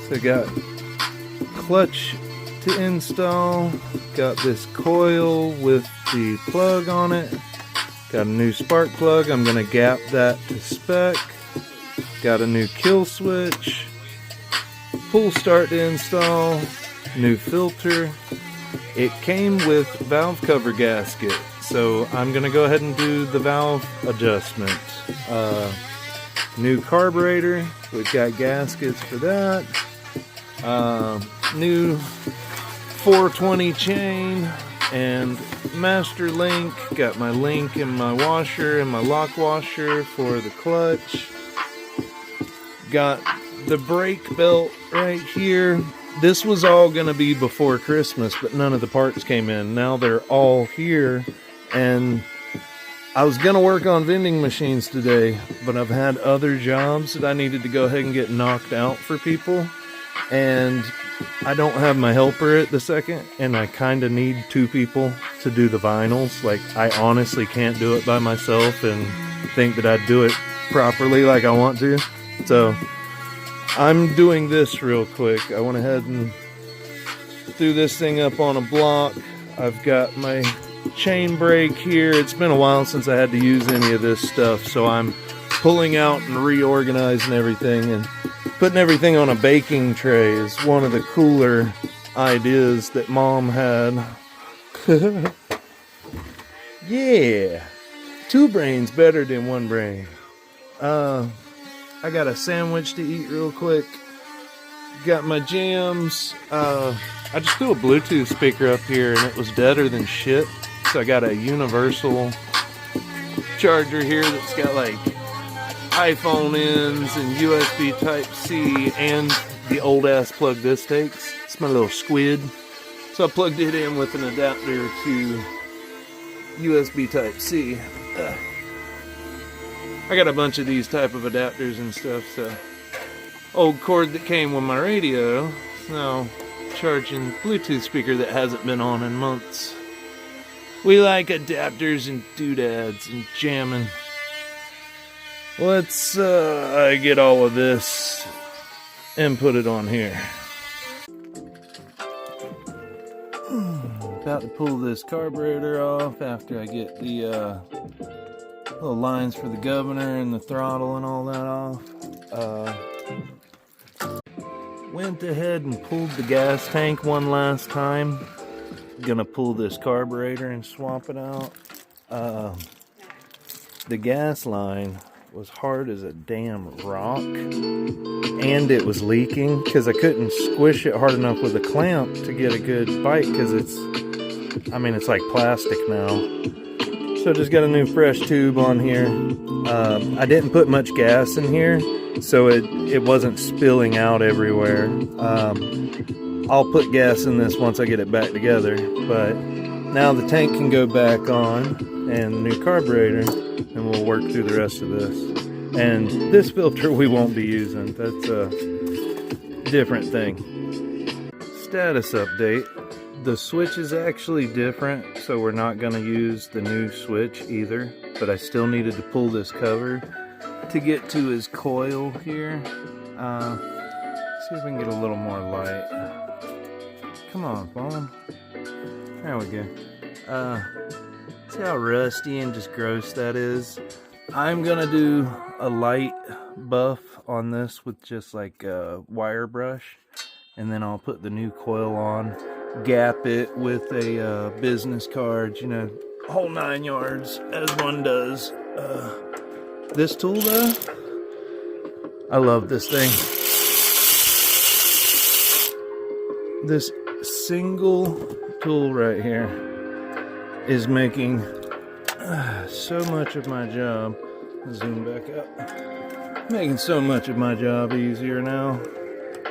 So got clutch to install, got this coil with the plug on it, got a new spark plug, I'm gonna gap that to spec, got a new kill switch, pull start to install, new filter. It came with valve cover gasket, so I'm gonna go ahead and do the valve adjustment. New carburetor, we've got gaskets for that. New 420 chain and master link. Got my link and my washer and my lock washer for the clutch. Got the brake belt right here. This was all gonna be before Christmas, but none of the parts came in. Now they're all here, and I was gonna work on vending machines today, but I've had other jobs that I needed to go ahead and get knocked out for people, and I don't have my helper at the second, and I kind of need 2 people to do the vinyls. Like, I honestly can't do it by myself and think that I'd do it properly like I want to. So I'm doing this real quick. I went ahead and threw this thing up on a block. I've got my chain brake here. It's been a while since I had to use any of this stuff, so I'm pulling out and reorganizing everything, and putting everything on a baking tray is one of the cooler ideas that Mom had. Yeah, 2 brains better than 1 brain. I got a sandwich to eat real quick. Got my jams. I just threw a Bluetooth speaker up here and it was deader than shit. So I got a universal charger here that's got like iPhone ends and USB Type-C and the old ass plug this takes. It's my little squid. So I plugged it in with an adapter to USB Type-C. I got a bunch of these type of adapters and stuff, so old cord that came with my radio is now charging Bluetooth speaker that hasn't been on in months. We like adapters and doodads and jamming. Let's get all of this and put it on here. About to pull this carburetor off after I get the little lines for the governor and the throttle and all that off. Went ahead and pulled the gas tank one last time. Gonna pull this carburetor and swap it out. The gas line was hard as a damn rock, and it was leaking because I couldn't squish it hard enough with a clamp to get a good bite, because it's like plastic now. So just got a new fresh tube on here. I didn't put much gas in here, so it wasn't spilling out everywhere. I'll put gas in this once I get it back together, but now the tank can go back on and the new carburetor, and we'll work through the rest of this. And this filter we won't be using. That's a different thing. Status update. The switch is actually different, so we're not going to use the new switch either, but I still needed to pull this cover to get to his coil here. See if we can get a little more light. Come on, phone. There we go. See how rusty and just gross that is? I'm gonna do a light buff on this with just like a wire brush, and then I'll put the new coil on, gap it with a business card, you know, whole 9 yards as one does. This tool though, I love this thing. This single tool right here is making so much of my job, zoom back up, making so much of my job easier now.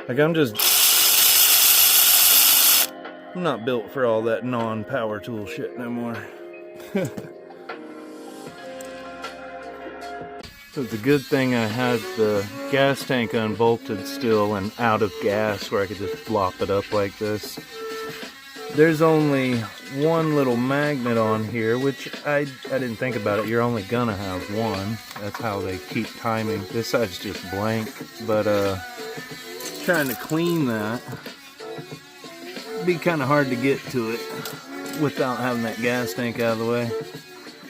Like I'm not built for all that non-power tool shit no more. So it's a good thing I had the gas tank unbolted still and out of gas where I could just flop it up like this. There's only one little magnet on here, which I didn't think about it. You're only gonna have one. That's how they keep timing. This side's just blank, but trying to clean that. It'd be kind of hard to get to it without having that gas tank out of the way.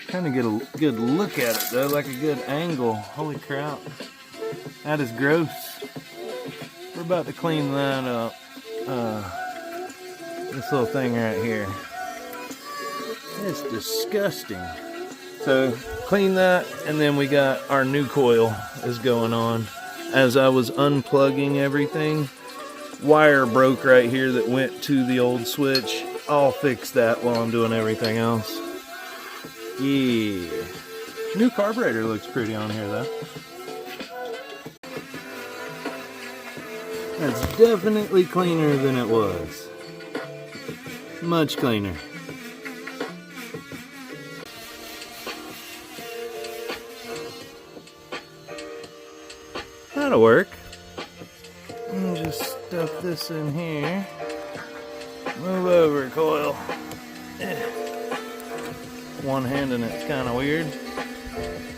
Kind of get a good look at it though, like a good angle. Holy crap. That is gross. We're about to clean that up. This little thing right here. It's disgusting. So clean that, and then we got our new coil is going on. As I was unplugging everything, wire broke right here that went to the old switch. I'll fix that while I'm doing everything else. Yeah. New carburetor looks pretty on here though. That's definitely cleaner than it was. Much cleaner. That'll work. Just stuff this in here. Move over, coil. One-handing it's kind of weird.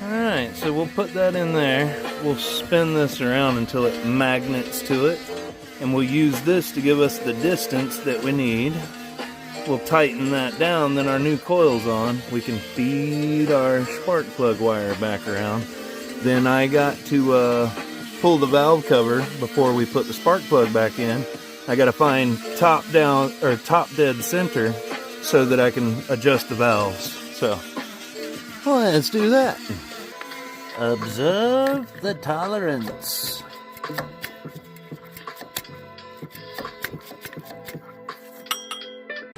Alright, so we'll put that in there. We'll spin this around until it magnets to it. And we'll use this to give us the distance that we need. We'll tighten that down, then our new coil's on. We can feed our spark plug wire back around. Then I got to pull the valve cover before we put the spark plug back in. I got to find top down or top dead center so that I can adjust the valves. So let's do that. Observe the tolerance.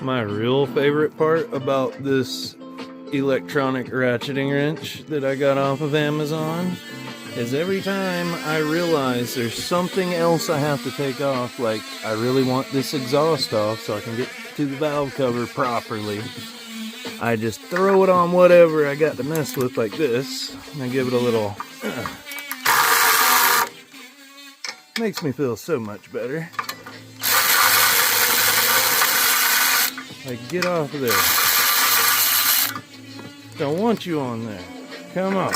My real favorite part about this electronic ratcheting wrench that I got off of Amazon is every time I realize there's something else I have to take off, like I really want this exhaust off so I can get to the valve cover properly, I just throw it on whatever I got to mess with like this, and I give it a little makes me feel so much better. Like, get off of there. Don't want you on there. Come on.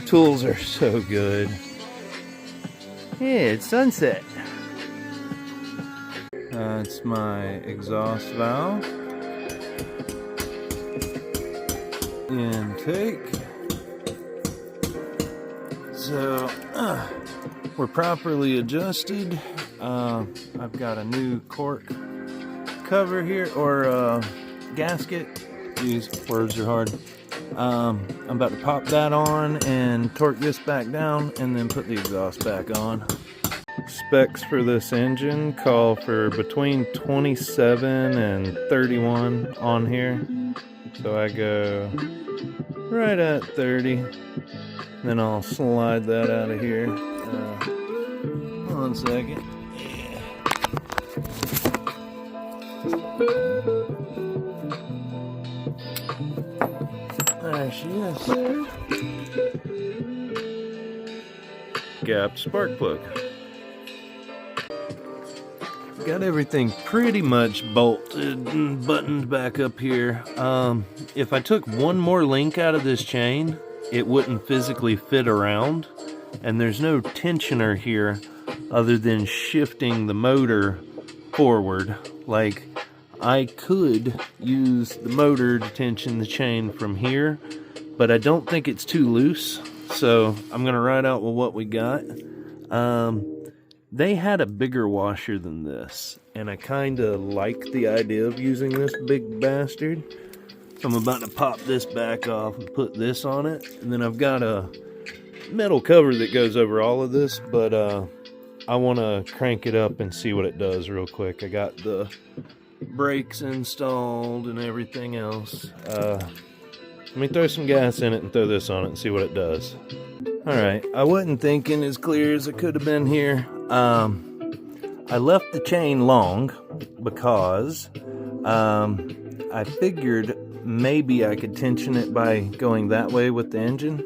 Tools are so good. Yeah, it's sunset. That's my exhaust valve. Intake. So, we're properly adjusted. I've got a new cork cover here, or gasket. These words are hard. I'm about to pop that on and torque this back down and then put the exhaust back on. Specs for this engine call for between 27 and 31 on here. So I go right at 30. Then I'll slide that out of here. 1 second. There she is. Gapped spark plug. Got everything pretty much bolted and buttoned back up here. If I took one more link out of this chain, it wouldn't physically fit around. And there's no tensioner here other than shifting the motor forward. Like, I could use the motor to tension the chain from here, but I don't think it's too loose, so I'm gonna ride out with what we got. They had a bigger washer than this, and I kinda like the idea of using this big bastard. So I'm about to pop this back off and put this on it, and then I've got a metal cover that goes over all of this, but I wanna crank it up and see what it does real quick. I got the brakes installed and everything else. Let me throw some gas in it and throw this on it and see what it does. Alright, I wasn't thinking as clear as it could have been here. I left the chain long because I figured maybe I could tension it by going that way with the engine.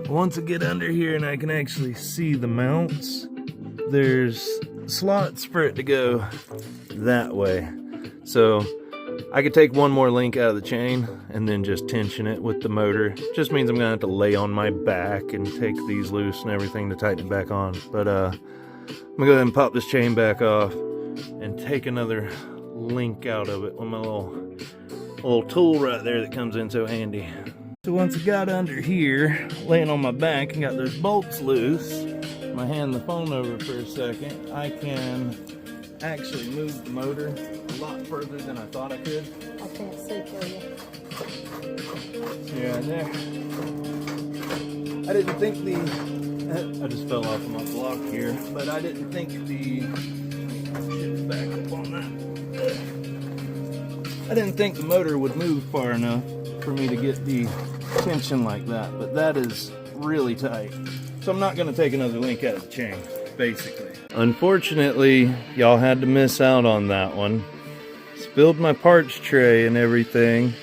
Once I get under here and I can actually see the mounts, there's slots for it to go that way. So I could take one more link out of the chain and then just tension it with the motor. Just means I'm gonna have to lay on my back and take these loose and everything to tighten it back on. But I'm gonna go ahead and pop this chain back off and take another link out of it with my little tool right there that comes in so handy. So once I got under here, laying on my back and got those bolts loose, I'm gonna hand the phone over for a second. I can actually move the motor a lot further than I thought I could. I can't see for you. See right there. I didn't think I just fell off of my block here, but I didn't think back up on that. I didn't think the motor would move far enough for me to get the tension like that, but that is really tight. So I'm not gonna take another link out of the chain, basically. Unfortunately, y'all had to miss out on that one. Spilled my parts tray and everything.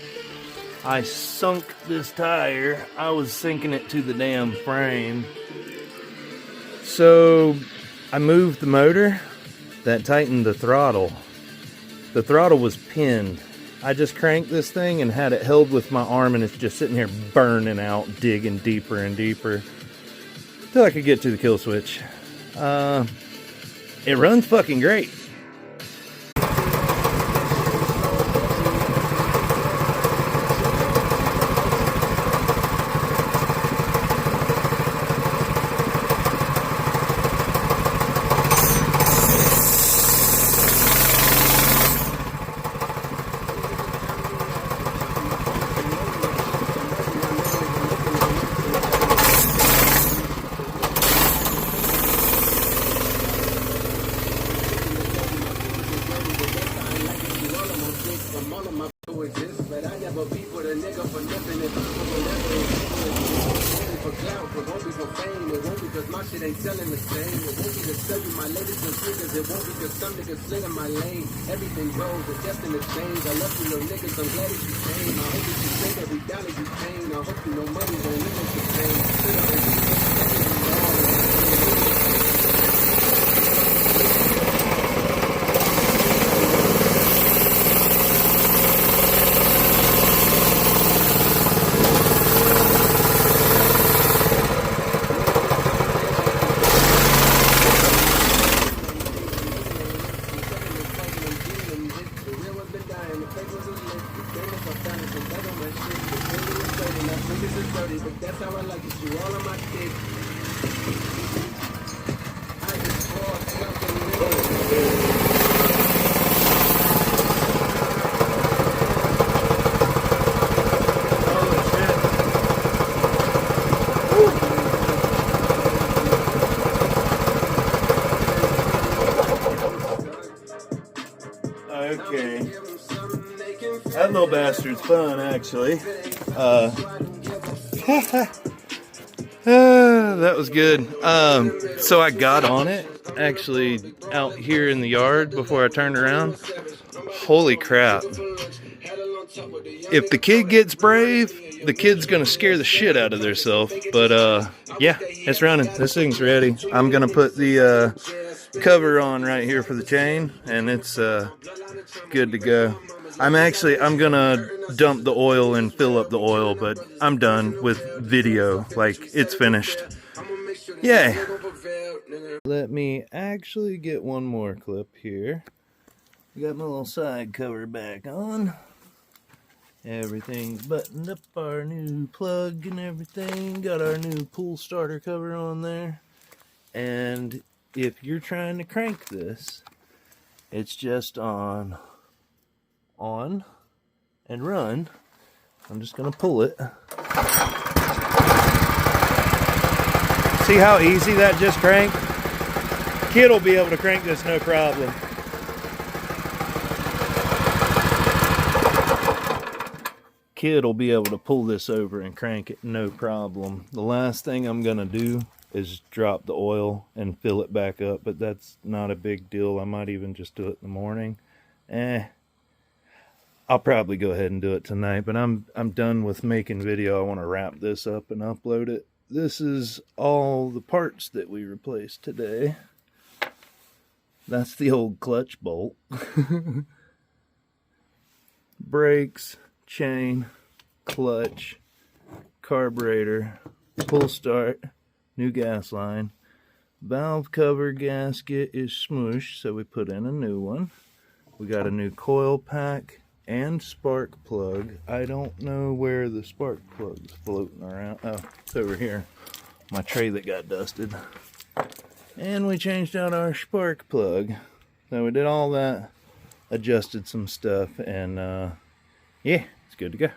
I sunk this tire. I was sinking it to the damn frame. So I moved the motor. That tightened the throttle. The throttle was pinned. I just cranked this thing and had it held with my arm, and it's just sitting here burning out, digging deeper and deeper till I could get to the kill switch. It runs fucking great. Ain't selling the same. It won't be to sell you my latest and triggers. It won't be because some niggas slinging my lane. Everything grows, it's destined to change. I love you little niggas, I'm glad that you came. I hope that you take every dollar you pain. I hope you know money don't limit the pain. But that's how I like it, you all on my dick. I just pour something Okay. That little bastard's fun, actually. That was good. So I got on it, actually, out here in the yard before I turned around. Holy crap. If the kid gets brave, the kid's gonna scare the shit out of theirself. But, yeah, it's running. This thing's ready. I'm gonna put the, cover on right here for the chain, and it's, good to go. I'm gonna dump the oil and fill up the oil, but I'm done with video. Like, it's finished. Yay. Let me actually get one more clip here. Got my little side cover back on. Everything's buttoned up, our new plug and everything. Got our new pool starter cover on there. And if you're trying to crank this, it's just on and run. I'm just gonna pull it. See how easy that just cranked? Kid will be able to crank this no problem. Kid will be able to pull this over and crank it no problem. The last thing I'm gonna do is drop the oil and fill it back up, but that's not a big deal. I might even just do it in the morning. I'll probably go ahead and do it tonight, but I'm done with making video. I want to wrap this up and upload it. This is all the parts that we replaced today. That's the old clutch bolt. brakes, chain, clutch, carburetor, pull start, new gas line. Valve cover gasket is smooshed, so we put in a new one. We got a new coil pack and spark plug. I don't know where the spark plug's floating around. Oh, it's over here. My tray that got dusted. And we changed out our spark plug. So we did all that, adjusted some stuff, and yeah, it's good to go.